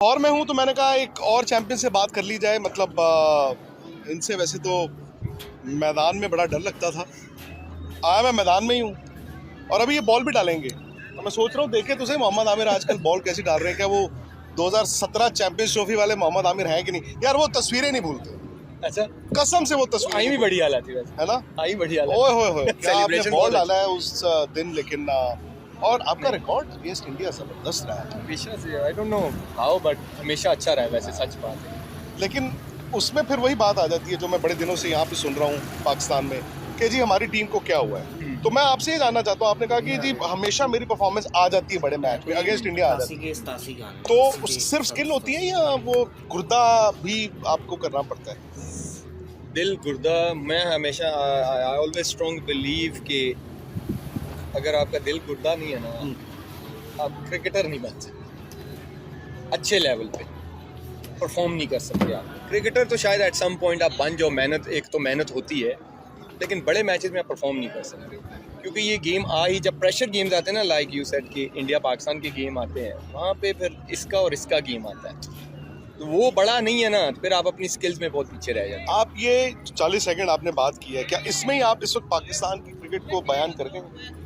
और मैं हूं तो मैंने कहा एक और चैंपियन से बात कर ली जाए। मतलब इनसे वैसे तो मैदान में बड़ा डर लगता था। आया मैं मैदान में ही हूँ और अभी ये बॉल भी डालेंगे तो मैं सोच रहा हूँ देखे तो सही मोहम्मद आमिर आजकल बॉल कैसे डाल रहे हैं। क्या वो 2017 चैंपियंस ट्रॉफी वाले मोहम्मद आमिर हैं कि नहीं यार? वो तस्वीरें नहीं भूलते। अच्छा, कसम से वो तस्वीरें आई भी बढ़िया हालत थी वैसे, है ना? आई बढ़िया हालत। ओए होए होए क्या आपने Celebration बॉल बहुत डाला है उस दिन। लेकिन और आपका रिकॉर्ड अगेंस्ट इंडिया जबरदस्त रहा है। हमेशा से I don't know how but हमेशा अच्छा रहा है वैसे, सच बात है। लेकिन उसमें फिर वही बात आ जाती है जो मैं बड़े दिनों से यहाँ पे सुन रहा हूँ पाकिस्तान में कि जी हमारी टीम को क्या हुआ है। तो मैं आपसे ये जानना चाहता हूँ, आपने कहा कि जी हमेशा मेरी परफॉर्मेंस आ जाती है बड़े मैच में अगेंस्ट इंडिया आ जाती है, तो सिर्फ स्किल होती है या वो गुर्दा भी आपको करना पड़ता है? दिल गुर्दा, मैं हमेशा आई ऑलवेज स्ट्रॉन्ग बिलीव कि अगर आपका दिल गुर्दा नहीं है ना, आप क्रिकेटर नहीं बन सकते अच्छे लेवल पे, परफॉर्म नहीं कर सकते आप। क्रिकेटर तो शायद एट सम पॉइंट आप बन जाओ, मेहनत एक तो मेहनत होती है, लेकिन बड़े मैचेस में आप परफॉर्म नहीं कर सकते क्योंकि ये गेम जब प्रेशर गेम्स आते हैं ना, लाइक यू सेड कि इंडिया पाकिस्तान के गेम आते हैं, वहाँ पे फिर इसका और इसका गेम आता है, तो वो बड़ा नहीं है ना, फिर आप अपनी स्किल्स में बहुत पीछे रह जाते हैं। आप ये 40 सेकंड आपने बात की है, क्या इसमें ही आप इस वक्त पाकिस्तान की क्रिकेट को बयान कर देंगे?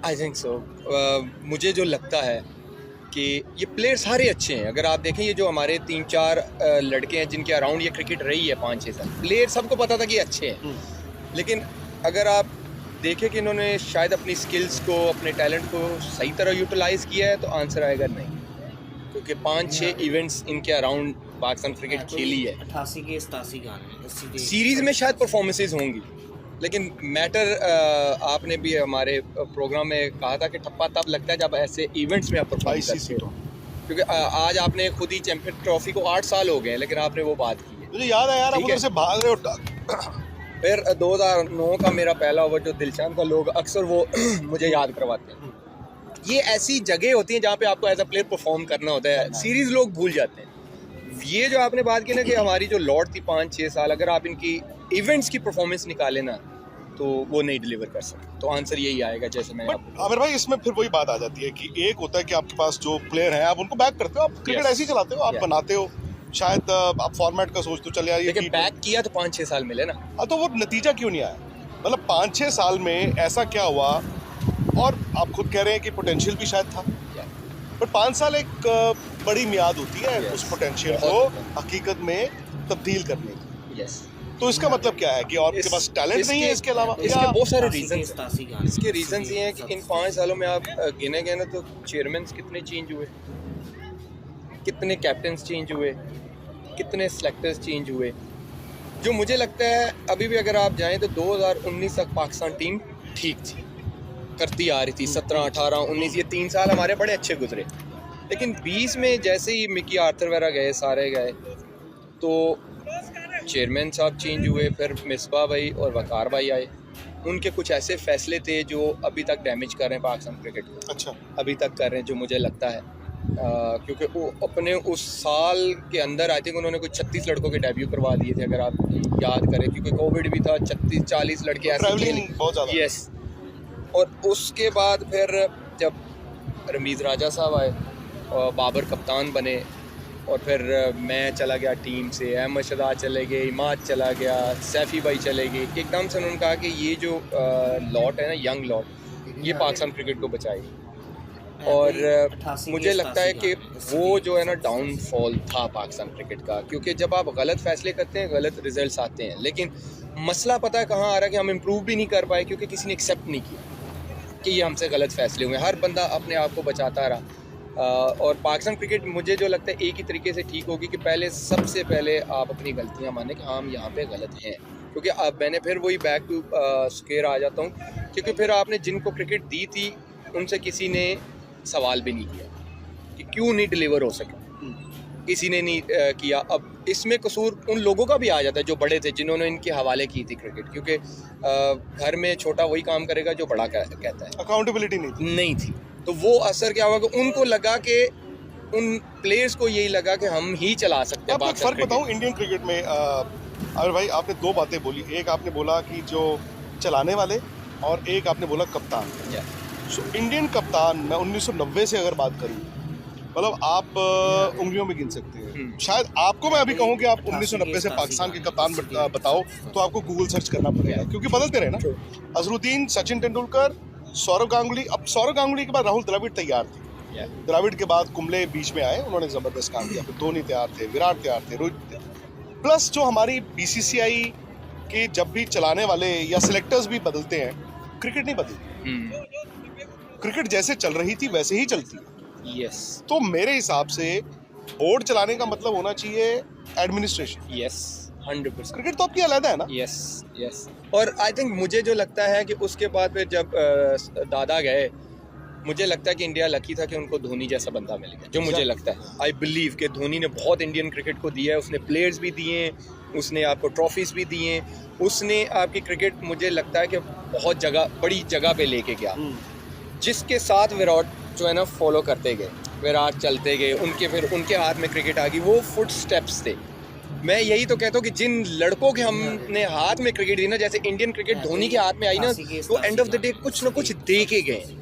I think so. मुझे जो लगता है कि ये प्लेयर सारे अच्छे हैं। अगर आप देखें, ये जो हमारे 3-4 लड़के हैं जिनके अराउंड ये क्रिकेट रही है 5-6 साल, प्लेयर सबको पता था कि अच्छे हैं, लेकिन अगर आप देखें कि इन्होंने शायद अपनी स्किल्स को, अपने टैलेंट को सही तरह यूटिलाइज किया है, तो आंसर आएगा नहीं, क्योंकि 5-6 इवेंट्स इनके अराउंड पाकिस्तान क्रिकेट खेली है। 88 के 87 गाने सीरीज में शायद परफॉर्मेंसेज होंगी, लेकिन मैटर आपने भी हमारे प्रोग्राम में कहा था कि ठप्पा तब लगता है जब ऐसे इवेंट्स में आप परफॉर्म करते हो, क्योंकि आज आपने खुद ही चैंपियन ट्रॉफी को 8 साल हो गए, लेकिन आपने वो बात की है। मुझे याद है यार, आप उधर से भाग रहे हो। फिर 2009 का मेरा पहला ओवर जो दिलशान का, लोग अक्सर वो मुझे याद करवाते हैं। ये ऐसी जगह होती है जहाँ पे आपको एज अ प्लेयर परफॉर्म करना होता है, सीरीज लोग भूल जाते हैं। ये जो आपने बात की ना कि हमारी जो लॉट थी 5-6 साल, अगर आप इनकी इवेंट्स की परफॉर्मेंस निकाले ना, तो वो नहीं डिलीवर कर सकते, तो आंसर यही आएगा। जैसे मैं आमिर भाई, इसमें फिर वही बात आ जाती है कि एक होता है कि आपके पास जो प्लेयर हैं आप उनको बैक करते हो, आप क्रिकेट ऐसे ही चलाते हो, आप बनाते हो, शायद आप फॉर्मेट का सोचते हो, चल यार लेकिन बैक किया तो 5-6 साल मिले ना। तो वो नतीजा क्यों नहीं आया? मतलब 5-6 साल में ऐसा क्या हुआ? और आप खुद कह रहे हैं कि पोटेंशियल भी शायद था, बट 5 साल एक बड़ी मियाद होती है उस पोटेंशियल को हकीकत में तब्दील करने की। तो इसका मतलब क्या है कि आपके पास टैलेंट नहीं है? इसके अलावा इसके बहुत सारे रीजंस हैं। इसके रीजंस ये हैं कि इन 5 सालों में आप गिने गए ना, तो चेयरमैन कितने चेंज हुए, कितने कैप्टन्स चेंज हुए, कितने सेलेक्टर्स चेंज हुए। जो मुझे लगता है अभी भी अगर आप जाएं तो 2019 तक पाकिस्तान टीम ठीक थी, करती आ रही थी। 17, 18, 19 ये 3 साल हमारे बड़े अच्छे गुजरे, लेकिन 20 में जैसे ही मिकी आर्थर वगैरह गए, सारे गए, तो चेयरमैन साहब चेंज हुए, फिर मिसबा भाई और वकार भाई आए। उनके कुछ ऐसे फैसले थे जो अभी तक डैमेज कर रहे हैं पाकिस्तान क्रिकेट को। अच्छा, अभी तक कर रहे हैं, जो मुझे लगता है क्योंकि वो अपने उस साल के अंदर आई थिंक उन्होंने कुछ 36 लड़कों के डेब्यू करवा दिए थे, अगर आप याद करें, क्योंकि कोविड भी था, 36-40 लड़के ऐसे बहुत ज़्यादा। यस। और उसके बाद फिर जब रमीज़ राजा साहब आए और बाबर कप्तान बने, और फिर मैं चला गया टीम से, अहमद शहजाद चले गए, इमाद चला गया, सैफ़ी भाई चले गए, एकदम से उन्होंने कहा कि ये जो लॉट है ना, यंग लॉट, ये पाकिस्तान क्रिकेट को बचाएगी। और मुझे लगता है कि वो जो है ना डाउनफॉल था पाकिस्तान क्रिकेट का, क्योंकि जब आप गलत फैसले करते हैं गलत रिजल्ट्स आते हैं, लेकिन मसला पता है कहाँ आ रहा है कि हम इम्प्रूव भी नहीं कर पाए क्योंकि किसी ने एक्सेप्ट नहीं किया कि ये हमसे गलत फैसले हुए। हर बंदा अपने आप को बचाता रहा। और पाकिस्तान क्रिकेट मुझे जो लगता है एक ही तरीके से ठीक होगी कि पहले, सबसे पहले आप अपनी गलतियाँ माने कि हम यहाँ पे गलत हैं, क्योंकि अब मैंने फिर वही बैक टू स्क्वेयर आ जाता हूँ, क्योंकि फिर आपने जिनको क्रिकेट दी थी उनसे किसी ने सवाल भी नहीं किया कि क्यों नहीं डिलीवर हो सके, किसी ने नहीं किया। अब इसमें कसूर उन लोगों का भी आ जाता है जो बड़े थे, जिन्होंने इनके हवाले की थी क्रिकेट, क्योंकि घर में छोटा वही काम करेगा जो बड़ा कहता है। अकाउंटेबिलिटी नहीं थी। तो वो असर क्या हुआ कि उनको लगा कि उन प्लेयर्स को यही लगा कि हम ही चला सकते हैं। आपको एक फ़र्क बताऊं इंडियन क्रिकेट में, अगर भाई आपने 2 बातें बोली, एक आपने बोला कि जो चलाने वाले, और एक आपने बोला कप्तान। इंडियन कप्तान, मैं 1990 से अगर बात करूं मतलब आप उंगलियों में गिन सकते हैं। शायद आपको मैं अभी कहूँ कि आप 1990 से पाकिस्तान के कप्तान बताओ तो आपको गूगल सर्च करना पड़ेगा, क्योंकि बदलते रहे ना। अजरुद्दीन, सचिन तेंदुलकर, सौरव गांगुली। अब सौरव गांगुली के बाद राहुल द्रविड़ तैयार थे, द्रविड़ के बाद कुंबले बीच में आए, उन्होंने जबरदस्त काम किया। फिर धोनी तैयार थे, विराट तैयार थे, रोहित। प्लस जो हमारी बीसीसीआई के जब भी चलाने वाले या सिलेक्टर्स भी बदलते हैं, क्रिकेट नहीं बदलती। क्रिकेट जैसे चल रही थी वैसे ही चलती है। यस तो मेरे हिसाब से बोर्ड चलाने का मतलब होना चाहिए एडमिनिस्ट्रेशन। यस 100%। क्रिकेट तो आपकी अलग है ना। Yes yes. और आई थिंक मुझे जो लगता है कि उसके बाद फिर जब दादा गए, मुझे लगता है कि इंडिया लकी था कि उनको धोनी जैसा बंदा मिल गया। जो मुझे लगता है, आई बिलीव कि धोनी ने बहुत इंडियन क्रिकेट को दिया है। उसने प्लेयर्स भी दिए हैं, उसने आपको ट्रॉफीज भी दिए हैं, उसने आपकी क्रिकेट मुझे लगता है कि बहुत जगह, बड़ी जगह पे लेके गया, जिसके साथ विराट जो है ना फॉलो करते गए, विराट चलते गए, फिर उनके हाथ में क्रिकेट आ गई। वो फुट स्टेप्स थे। मैं यही तो कहता हूँ कि जिन लड़कों के हमने हाथ में क्रिकेट दी ना, जैसे इंडियन क्रिकेट धोनी के हाथ में आई ना, तो एंड ऑफ द डे कुछ ना कुछ दे के गए।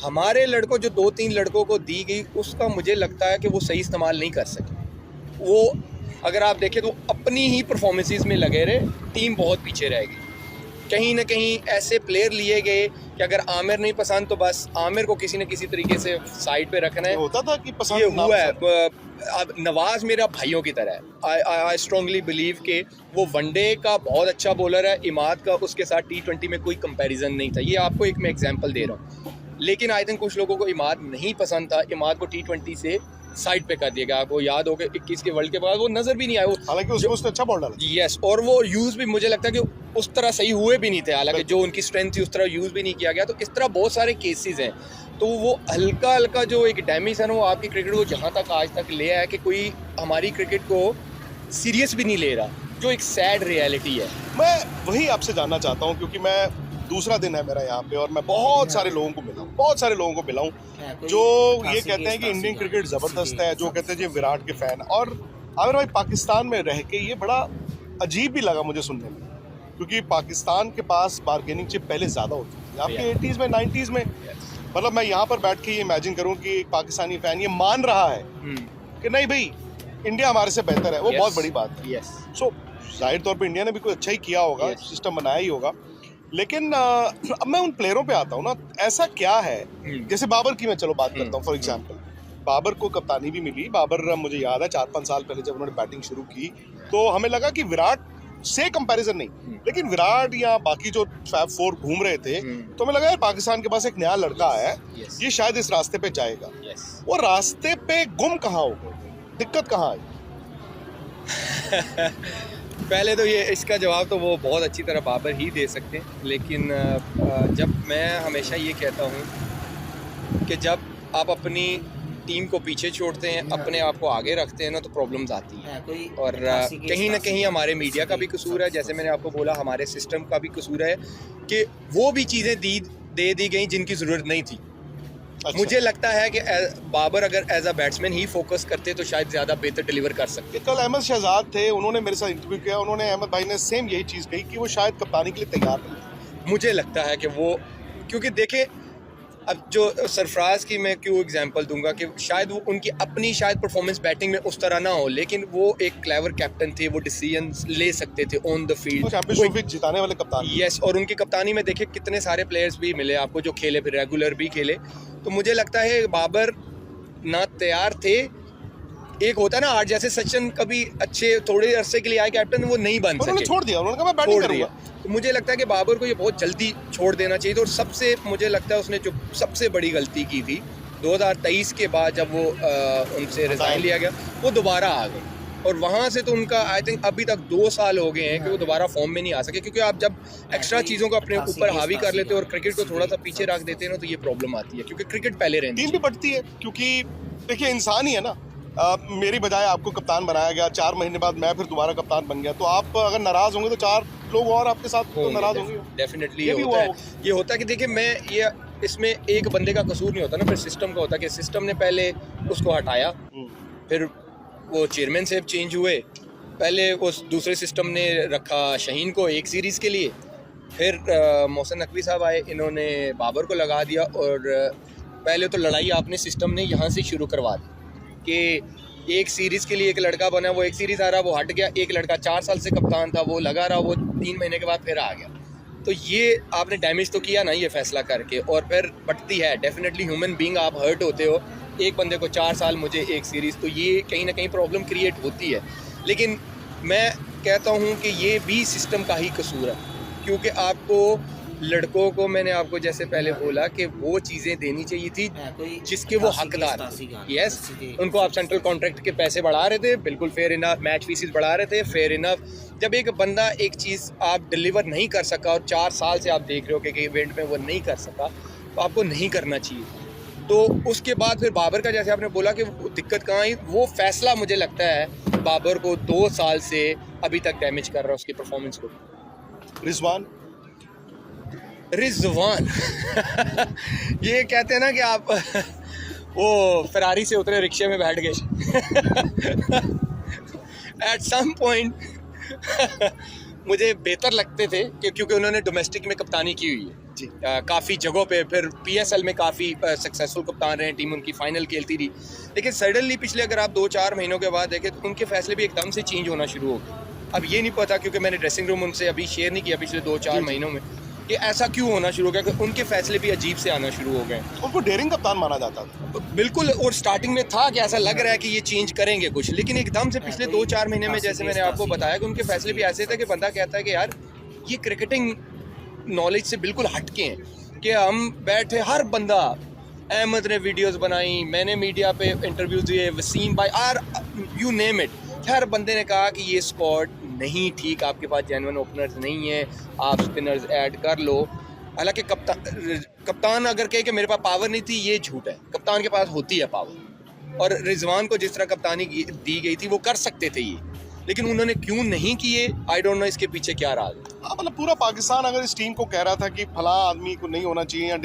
हमारे लड़कों जो 2-3 लड़कों को दी गई, उसका मुझे लगता है कि वो सही इस्तेमाल नहीं कर सके। वो अगर आप देखें तो अपनी ही परफॉर्मेंसेस में लगे रहे, टीम बहुत पीछे रहेगी। कहीं ना कहीं ऐसे प्लेयर लिए गए कि अगर आमिर नहीं पसंद तो बस आमिर को किसी न किसी तरीके से साइड पे रखना है। होता था कि पसंद ये हुआ है। अब नवाज मेरा भाइयों की तरह है। आई स्ट्रांगली बिलीव कि वो वनडे का बहुत अच्छा बॉलर है। इमाद का उसके साथ T20 में कोई कंपैरिजन नहीं था। ये आपको एक मैं एग्जांपल दे रहा हूँ। लेकिन आई थिंक कुछ लोगों को इमाद नहीं पसंद था। इमाद को T20 से साइड पे कर दिया गया। आपको याद होगा 21 के वर्ल्ड के बाद वो नजर भी नहीं आया। हालांकि उसने अच्छा बॉल डाला। यस, और वो यूज़ भी मुझे लगता है कि उस तरह सही हुए भी नहीं थे। हालांकि जो उनकी स्ट्रेंथ थी उस तरह यूज़ भी नहीं किया गया। तो इस तरह बहुत सारे केसेस हैं। तो वो हल्का हल्का जो एक डैमेज है ना, वो आपकी क्रिकेट को जहाँ तक आज तक ले आया कि कोई हमारी क्रिकेट को सीरियस भी नहीं ले रहा, जो एक सैड रियलिटी है। मैं वही आपसे जानना चाहता हूँ, क्योंकि मैं दूसरा दिन है मेरा यहाँ पे और मैं बहुत सारे लोगों को मिला हूँ जो ये कहते हैं कि इंडियन क्रिकेट ज़बरदस्त है, जो कहते हैं जी विराट के फ़ैन। और आमिर भाई, पाकिस्तान में रह के ये बड़ा अजीब भी लगा मुझे सुनने में, क्योंकि पाकिस्तान के पास बार्गेनिंग चिप पहले ज़्यादा होती थी। आपके 80s में 90s में, मतलब मैं यहाँ पर बैठ के ये इमेजिन करूँ कि एक पाकिस्तानी फ़ैन ये मान रहा है कि नहीं भाई इंडिया हमारे से बेहतर है, वो बहुत बड़ी बात है। सो जाहिर तौर पर इंडिया ने भी कोई अच्छा ही किया होगा, सिस्टम बनाया ही होगा। लेकिन अब मैं उन प्लेयरों पे आता हूँ ना, ऐसा क्या है, जैसे बाबर की मैं चलो बात करता हूँ फॉर एग्जांपल। बाबर को कप्तानी भी मिली। बाबर मुझे याद है 4-5 साल पहले जब उन्होंने बैटिंग शुरू की तो हमें लगा कि विराट से कंपैरिजन नहीं, लेकिन विराट या बाकी जो फैब 4 घूम रहे थे तो हमें लगा यार पाकिस्तान के पास एक नया लड़का है, ये शायद इस रास्ते पे जाएगा। वो रास्ते पे गुम कहाँ हो गए, दिक्कत कहाँ आई? पहले तो ये इसका जवाब तो वो बहुत अच्छी तरह बाबर ही दे सकते हैं। लेकिन जब मैं हमेशा ये कहता हूँ कि जब आप अपनी टीम को पीछे छोड़ते हैं, अपने आप को आगे रखते हैं ना, तो प्रॉब्लम्स आती हैं। और कहीं ना कहीं हमारे मीडिया का भी कसूर है, जैसे मैंने आपको बोला हमारे सिस्टम का भी कसूर है कि वो भी चीज़ें दे दी गई जिनकी ज़रूरत नहीं थी। अच्छा। मुझे लगता है कि बाबर अगर एज अ बैट्समैन ही फोकस करते तो शायद ज़्यादा बेहतर डिलीवर कर सकते। कल अहमद शहजाद थे, उन्होंने मेरे साथ इंटरव्यू किया, उन्होंने अहमद भाई ने सेम यही चीज़ कही कि वो शायद कप्तानी के लिए तैयार नहीं। मुझे लगता है कि वो, क्योंकि देखें अब जो सरफराज की मैं क्यों एग्जांपल दूंगा कि शायद वो उनकी अपनी शायद परफॉर्मेंस बैटिंग में उस तरह ना हो, लेकिन वो एक क्लेवर कैप्टन थे, वो डिसीजंस ले सकते थे ऑन द फील्ड, चैंपियनशिप जिताने वाले कप्तान। यस, और उनकी कप्तानी में देखिए कितने सारे प्लेयर्स भी मिले आपको जो खेले, फिर रेगुलर भी खेले। तो मुझे लगता है बाबर ना तैयार थे। एक होता है ना आज जैसे सचिन कभी अच्छे थोड़े अरसे के लिए आए कैप्टन, वो नहीं बन सके, छोड़ दिया, उन्होंने कहा मैं बैटिंग करूंगा। तो मुझे लगता है कि बाबर को ये बहुत जल्दी छोड़ देना चाहिए था। और सबसे मुझे लगता है उसने जो सबसे बड़ी गलती की थी 2023 के बाद जब वो उनसे रिजाइन लिया गया, वो दोबारा आ गए। और वहाँ से तो उनका आई थिंक अभी तक 2 साल हो गए हैं कि वो दोबारा फॉर्म में नहीं आ सके, क्योंकि आप जब एक्स्ट्रा चीज़ों को अपने ऊपर हावी कर लेते हो और क्रिकेट को थोड़ा सा पीछे रख देते हैं ना, तो ये प्रॉब्लम आती है, क्योंकि क्रिकेट पहले रहती है। टीम भी बढ़ती है, क्योंकि देखिए इंसान ही है ना। मेरी बजाय आपको कप्तान बनाया गया, 4 महीने बाद मैं फिर दोबारा कप्तान बन गया, तो आप अगर नाराज होंगे तो 4 लोग और आपके साथ तो नाराज होंगे। डेफिनेटली ये होता है कि देखिए मैं ये इसमें एक बंदे का कसूर नहीं होता ना, फिर सिस्टम का होता है कि सिस्टम ने पहले उसको हटाया, फिर वो चेयरमैन साहब चेंज हुए, पहले उस दूसरे सिस्टम ने रखा शाहीन को एक सीरीज़ के लिए, फिर मोहसिन नकवी साहब आए, इन्होंने बाबर को लगा दिया। और पहले तो लड़ाई आपने सिस्टम ने यहाँ से शुरू करवा दी कि एक सीरीज़ के लिए एक लड़का बना, वो एक सीरीज़ आ रहा, वो हट गया, एक लड़का 4 साल से कप्तान था, वो लगा रहा, वो 3 महीने के बाद फिर आ गया। तो ये आपने डैमेज तो किया ना ये फैसला करके, और फिर बटती है डेफिनेटली, ह्यूमन बीइंग आप हर्ट होते हो। एक बंदे को 4 साल, मुझे एक सीरीज़, तो ये कहीं ना कहीं प्रॉब्लम क्रिएट होती है। लेकिन मैं कहता हूँ कि ये भी सिस्टम का ही कसूर है, क्योंकि आपको लड़कों को, मैंने आपको जैसे पहले बोला कि वो चीज़ें देनी चाहिए थी जिसके वो हकदार थे। यस, उनको आप सेंट्रल कॉन्ट्रैक्ट के पैसे बढ़ा रहे थे, बिल्कुल फेयर इनफ, मैच फीसिस बढ़ा रहे थे, फेयर इनफ। जब एक बंदा एक चीज़ आप डिलीवर नहीं कर सका और 4 साल से आप देख रहे हो कि इवेंट में वो नहीं कर सका, तो आपको नहीं करना चाहिए। तो उसके बाद फिर बाबर का, जैसे आपने बोला कि दिक्कत कहाँ आई, वो फैसला मुझे लगता है बाबर को 2 साल से अभी तक डैमेज कर रहा है उसकी परफॉर्मेंस को। रिजवान ये कहते हैं ना कि आप वो फरारी से उतरे, रिक्शे में बैठ गए। एट सम पॉइंट मुझे बेहतर लगते थे क्योंकि उन्होंने डोमेस्टिक में कप्तानी की हुई है जी। काफ़ी जगहों पे, फिर PSL में काफ़ी सक्सेसफुल कप्तान रहे, टीम उनकी फाइनल खेलती रही। लेकिन सडनली पिछले अगर आप 2-4 महीनों के बाद देखें तो उनके फैसले भी एकदम से चेंज होना शुरू हो गए। अब ये नहीं पता, क्योंकि मैंने ड्रेसिंग रूम उनसे अभी शेयर नहीं किया पिछले 2-4 महीनों में, कि ऐसा क्यों होना शुरू हो गया कि उनके फैसले भी अजीब से आना शुरू हो गए। उनको डेयरिंग कप्तान माना जाता था बिल्कुल, और स्टार्टिंग में था कि ऐसा लग रहा है कि ये चेंज करेंगे कुछ, लेकिन एकदम से पिछले 2-4 महीने में, जैसे मैंने आपको बताया, कि उनके फैसले भी ऐसे थे कि बंदा कहता है कि यार ये क्रिकेटिंग नॉलेज से बिल्कुल हटके हैं। कि हम बैठे, हर बंदा, अहमद ने वीडियोस बनाई, मैंने मीडिया पे इंटरव्यूज दिए, वसीम भाई, आर यू नेम इट, हर बंदे ने कहा कि ये स्क्वाड नहीं ठीक, आपके पास जेन्युइन ओपनर्स नहीं है, आप स्पिनर्स ऐड कर लो। हालांकि कप्तान अगर कहे कि मेरे पास पावर नहीं थी, ये झूठ है, कप्तान के पास होती है पावर। और रिजवान को जिस तरह कप्तानी दी गई थी वो कर सकते थे ये, लेकिन उन्होंने क्यों नहीं किए, आई डोंट नो इसके पीछे क्या राज है। मतलब पूरा पाकिस्तान अगर इस टीम को कह रहा था कि फला आदमी को नहीं होना चाहिए या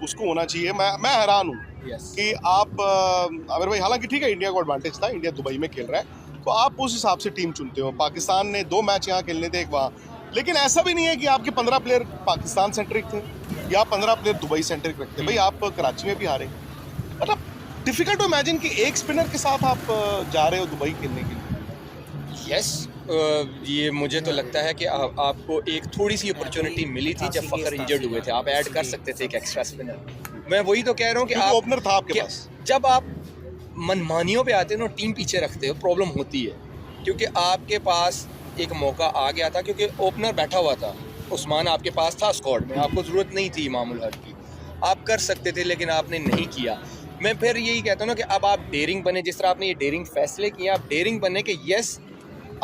उसको होना चाहिए, मैं हैरान हूँ कि आप आमिर भाई, हालांकि ठीक है इंडिया को एडवांटेज था, इंडिया दुबई में खेल रहा है, तो आप उस हिसाब से टीम चुनते हो। पाकिस्तान ने 2 मैच यहाँ खेलने थे, एक वहाँ, लेकिन ऐसा भी नहीं है कि आपके 15 प्लेयर पाकिस्तान सेंट्रिक थे या 15 प्लेयर दुबई सेंट्रिक रखते। भाई आप कराची में भी हारे, मतलब डिफिकल्ट टू इमेजिन कि एक स्पिनर के साथ आप जा रहे हो दुबई खेलने के लिए। यस, ये मुझे तो लगता है कि आपको एक थोड़ी सी अपॉर्चुनिटी मिली थी जब फखर इंजर्ड हुए थे, आप ऐड कर सकते थे एक एक्स्ट्रा स्पिनर। मैं वही तो कह रहा हूँ कि आप ओपनर था आपके पास। जब आप मनमानियों पे आते हो ना, टीम पीछे रखते हो, प्रॉब्लम होती है। क्योंकि आपके पास एक मौका आ गया था, क्योंकि ओपनर बैठा हुआ था, उस्मान आपके पास था स्क्वाड में, आपको ज़रूरत नहीं थी इमामुल हक की, आप कर सकते थे, लेकिन आपने नहीं किया। मैं फिर यही कहता हूँ ना कि अब आप डेयरिंग बने, जिस तरह आपने ये डेयरिंग फैसले किए, आप डेयरिंग बने कि yes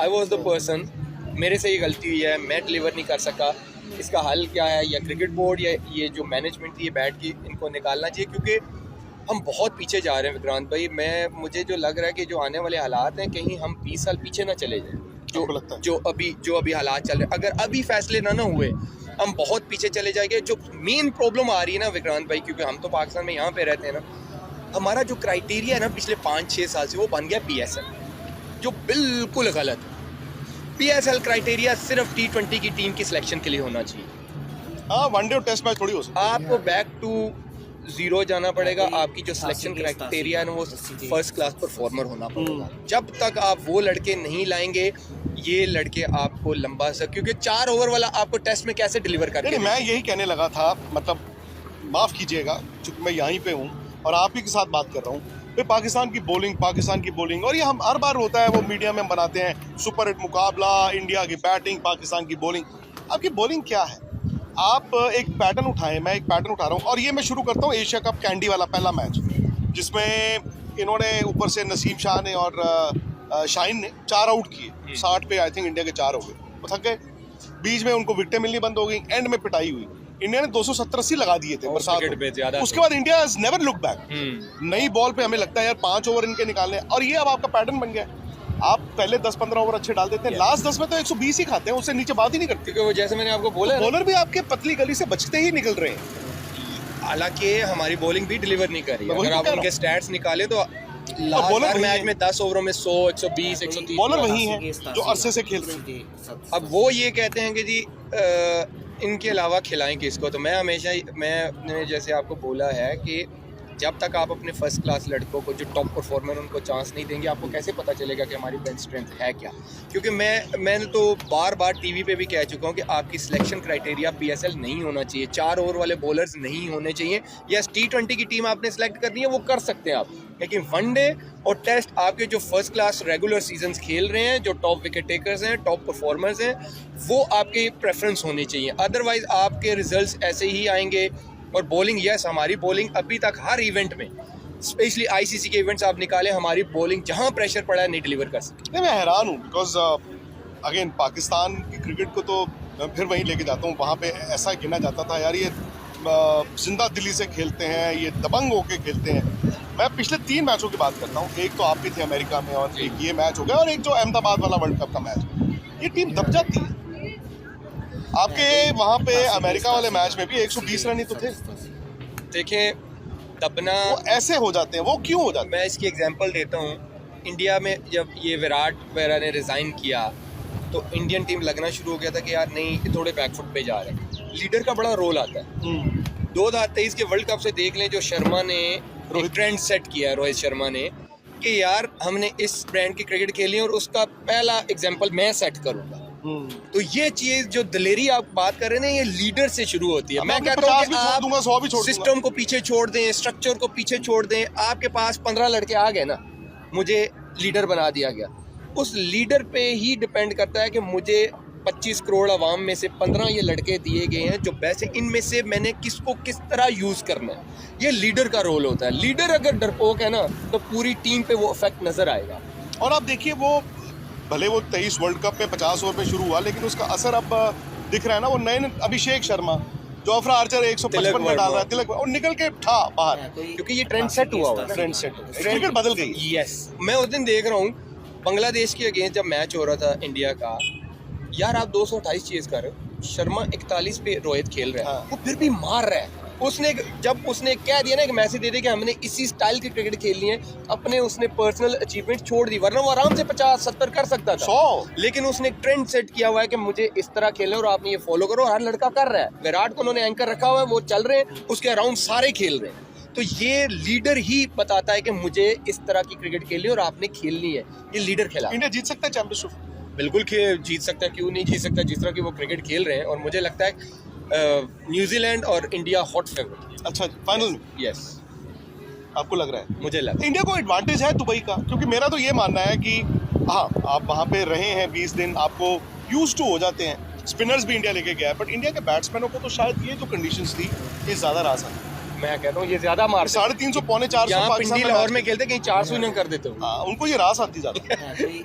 I was the person, मेरे से ये गलती हुई है, मैं डिलीवर नहीं कर सका, इसका हल क्या है, या क्रिकेट बोर्ड या ये जो मैनेजमेंट थी ये बैठ के इनको निकालना चाहिए। क्योंकि हम बहुत पीछे जा रहे हैं विक्रांत भाई, मुझे जो लग रहा है कि जो आने वाले हालात हैं, कहीं हम 20 साल पीछे ना चले जाएं। जो अभी हालात चल रहे हैं, अगर अभी फैसले ना हुए, हम बहुत पीछे चले जाएंगे। जो मेन प्रॉब्लम आ रही है ना विक्रांत भाई, क्योंकि हम तो पाकिस्तान में यहाँ पे रहते हैं ना, हमारा जो क्राइटेरिया है ना पिछले 5-6 साल से, वो बन गया PSL, जो बिल्कुल गलत है। PSL क्राइटेरिया सिर्फ T20 की टीम की सिलेक्शन के लिए होना चाहिए। हाँ, वनडे और टेस्ट मैच थोड़ी हो सकता है। आपको बैक टू जीरो जाना पड़ेगा, आपकी जो सिलेक्शन क्राइटेरिया है ना, वो फर्स्ट क्लास परफॉर्मर होना पड़ेगा। जब तक आप वो लड़के नहीं लाएंगे, ये लड़के आपको लंबा सा, क्योंकि 4 ओवर वाला आपको टेस्ट में कैसे डिलीवर करके, मैं यही कहने लगा था, मतलब माफ़ कीजिएगा चूँकि मैं यहीं पे हूँ और आप ही के साथ बात कर रहा हूँ। फिर पाकिस्तान की बॉलिंग, और ये हम हर बार होता है, वो मीडिया में बनाते हैं सुपर हिट मुकाबला, इंडिया की बैटिंग, पाकिस्तान की बॉलिंग। आपकी बॉलिंग क्या है? आप एक पैटर्न उठाएं, मैं एक पैटर्न उठा रहा हूँ, और ये मैं शुरू करता हूँ एशिया कप कैंडी वाला पहला मैच, जिसमें इन्होंने ऊपर से नसीम शाह ने और शाहीन ने 4 आउट किए, 60 पे आई थिंक इंडिया के 4 हो गए, वो थक गए, बीच में उनको विकेटें मिलनी बंद हो गई, एंड में पिटाई हुई। इंडिया ने 270-80 लगा दिए थे बरसात में। उसके बाद India has never look back. नई बॉल पे हमें लगता है यार 5 ओवर इनके निकालने, और ये अब आपका पैटर्न बन गया। आप पहले 10-15 ओवर अच्छे डाल देते हैं, लास्ट 10 में तो 120 ही खाते हैं, उससे नीचे बात ही नहीं करते। क्योंकि वो जैसे मैंने आपको बोला, बॉलर भी आपके पतली गली से बचते ही निकल रहे हैं। हालांकि हमारी बॉलिंग भी डिलीवर नहीं कर रही है। अगर आप उनके स्टैट्स निकाले तो बॉलर मैच में 10 ओवरों में 100, 120, 130 बॉलर वही हैं जो अरसे से खेल रहे हैं। अब वो ये कहते हैं कि जी इनके अलावा खिलाएं किसको, तो मैं हमेशा, मैंने जैसे आपको बोला है कि जब तक आप अपने फर्स्ट क्लास लड़कों को जो टॉप परफॉर्मर उनको चांस नहीं देंगे, आपको कैसे पता चलेगा कि हमारी बेंच स्ट्रेंथ है क्या? क्योंकि मैंने तो बार बार टीवी पे भी कह चुका हूँ कि आपकी सिलेक्शन क्राइटेरिया PSL नहीं होना चाहिए, 4 ओवर वाले बॉलर्स नहीं होने चाहिए। या T20 की टीम आपने सेलेक्ट करनी है वो कर सकते हैं आप, लेकिन वनडे और टेस्ट आपके जो फर्स्ट क्लास रेगुलर सीजन्स खेल रहे हैं, जो टॉप विकेट टेकर्स हैं, टॉप परफॉर्मर्स हैं, वो आपके प्रेफरेंस होने चाहिए। अदरवाइज आपके रिजल्ट्स ऐसे ही आएंगे। और बॉलिंग, यस हमारी बॉलिंग अभी तक हर इवेंट में, स्पेशली ICC के इवेंट्स आप निकालें, हमारी बॉलिंग जहां प्रेशर पड़ा है नहीं डिलीवर कर सकती। नहीं, मैं हैरान हूँ बिकॉज अगेन पाकिस्तान की क्रिकेट को तो मैं फिर वहीं लेके जाता हूँ। वहाँ पे ऐसा गिना जाता था यार ये जिंदा दिली से खेलते हैं, ये दबंग होके खेलते हैं। मैं पिछले 3 मैचों की बात करता हूँ, एक तो आप भी थे अमेरिका में और एक ये मैच हो गया और एक जो अहमदाबाद वाला वर्ल्ड कप का मैच। ये टीम दब जाती है। आपके वहाँ पे अमेरिका वाले मैच में भी 120 रन ही तो थे। देखें, दबना वो ऐसे हो जाते हैं, वो क्यों हो जाते हैं? मैं इसकी एग्जांपल देता हूँ। इंडिया में जब ये विराट वगैरह ने रिज़ाइन किया तो इंडियन टीम लगना शुरू हो गया था कि यार नहीं, ये थोड़े बैकफुट पे जा रहे हैं। लीडर का बड़ा रोल आता है। 2023 के वर्ल्ड कप से देख लें, जो शर्मा ने ट्रेंड सेट किया है, रोहित शर्मा ने, कि यार हमने इस ब्रांड की क्रिकेट खेली और उसका पहला एग्जाम्पल मैं सेट करूँगा। तो ये चीज जो दिलेरी आप बात कर रहे हैं ना, ये लीडर से शुरू होती है। मैं कहता हूँ कि आप सिस्टम को पीछे छोड़ दें, स्ट्रक्चर को पीछे छोड़ दें। आपके पास 15 लड़के आ गए ना, मुझे लीडर बना दिया गया। उस लीडर पे ही डिपेंड करता है कि मुझे 25 करोड़ आवाम में से 15 ये लड़के दिए गए हैं जो बेस्ट है, इनमें से मैंने किसको किस तरह यूज करना है। ये लीडर का रोल होता है। लीडर अगर डरपोक है ना, तो पूरी टीम पे वो इफेक्ट नजर आएगा। और आप देखिए, वो भले वो 23 वर्ल्ड कप में 50 ओवर पे शुरू हुआ, लेकिन उसका असर अब दिख रहा है ना। वो नए अभिषेक शर्मा, जोफ्रा आर्चर 155 में डाल रहा है, तिलक और निकल के था बाहर, क्योंकि ये ट्रेंड सेट हुआ हुआ है। ट्रेंड सेट, क्रिकेट बदल गई। यस, मैं उस दिन देख रहा हूँ बांग्लादेश के अगेंस्ट जब मैच हो रहा था इंडिया का, यार आप 228 चेज कर रहे हो, शर्मा 41 पे रोहित खेल रहा है, वो फिर भी मार रहा है। जब उसने कह दिया ना, एक मैसेज दे दिया कि हमने इसी स्टाइल की क्रिकेट खेलनी है, अपने उसने पर्सनल अचीवमेंट छोड़ दी, वरना वो आराम से 50-70 कर सकता था। 100। लेकिन उसने एक ट्रेंड सेट किया हुआ है कि मुझे इस तरह खेलना है और आपने ये फॉलो करो। हर लड़का कर रहा है। विराट को उन्होंने एंकर रखा हुआ है, वो चल रहे हैं, उसके अराउंड सारे खेल रहे हैं। तो ये लीडर ही बताता है कि मुझे इस तरह की क्रिकेट खेलनी है और आपने खेलनी है। ये लीडर खेला। इंडिया जीत सकता है चैंपियनशिप? बिल्कुल जीत सकता है, क्यों नहीं जीत सकता, जिस तरह की वो क्रिकेट खेल रहे हैं। और मुझे लगता है न्यूजीलैंड और इंडिया हॉट फेवरेट। अच्छा, फाइनल में? यस, आपको लग रहा है? मुझे लगता है इंडिया को एडवांटेज है दुबई का, क्योंकि मेरा तो ये मानना है कि हाँ, आप वहाँ पे रहे हैं 20 दिन, आपको यूज टू हो जाते हैं। स्पिनर्स भी इंडिया लेके गया है, बट इंडिया के बैट्समैनों को तो शायद ये जो कंडीशंस थी, ये ज्यादा रास है। मैं कहता हूँ ये ज्यादा मार 350 पौने 400 यहाँ पिंडी लाहौर में खेलते, कहीं 400 नहीं कर देते हो। उनको ये रास आती ज्यादा।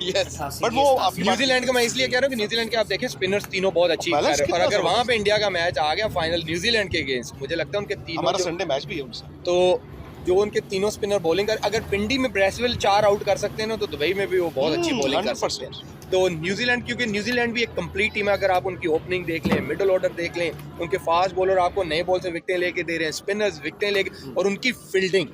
यस, बट वो न्यूजीलैंड का मैं इसलिए कह रहा हूँ कि न्यूजीलैंड के आप देखें स्पिनर्स तीनों बहुत अच्छी कर रहे हैं। और अगर वहाँ पे इंडिया का मैच आ गया फाइनल न्यूजीलैंड के अगेंस्ट, मुझे लगता है उनके तीनों, हमारा संडे मैच भी है उनसे, तो जो उनके तीनों स्पिनर बॉलिंग कर, अगर पिंडी में ब्रेसवेल 4 आउट कर सकते हैं ना, तो दुबई में भी वो बहुत अच्छी बॉलिंग कर सकते हैं। तो न्यूजीलैंड, क्योंकि न्यूजीलैंड भी एक कंप्लीट टीम है। अगर आप उनकी ओपनिंग देख लें, मिडल ऑर्डर देख लें, उनके फास्ट बॉलर आपको नए बॉल से विकेटें लेके दे रहे हैं, स्पिनर्स विकेटें लेके, और उनकी फील्डिंग,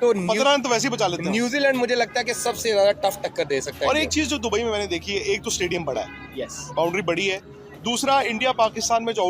तो 15 रन तो वैसे ही बचा लेते हैं। न्यूजीलैंड मुझे लगता है कि सबसे ज्यादा टफ टक्कर दे सकता है। और एक चीज जो दुबई में मैंने देखी है, एक तो स्टेडियम बड़ा है, यस, बाउंड्री बड़ी है। दूसरा, इंडिया पाकिस्तान में जो